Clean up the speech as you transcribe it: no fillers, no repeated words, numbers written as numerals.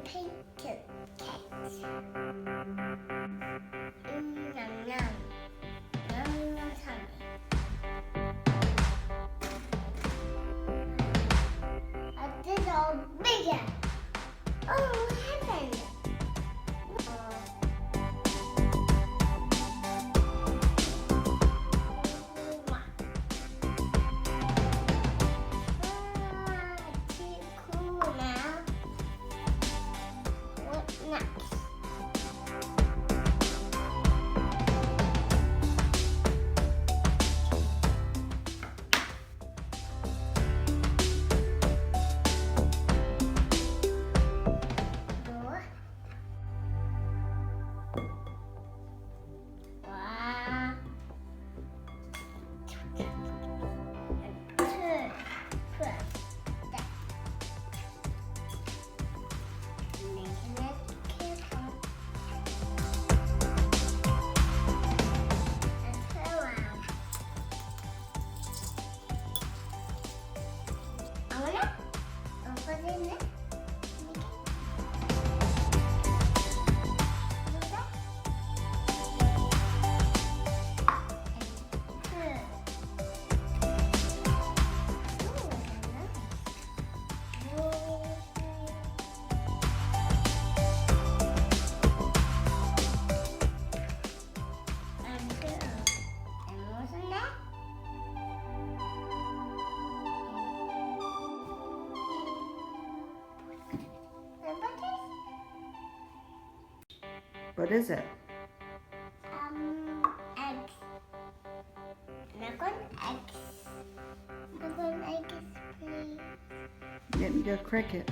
pancakes. Yum yum. Yum in my tummy. This is all bigger. Oh, heaven. Too cool now. What next? Door. Wow. Turn. Press. That. Making it careful. And turn around. I wanna put it in there. What is it? Eggs. Eggs. Eggs, please. Get me a cricket.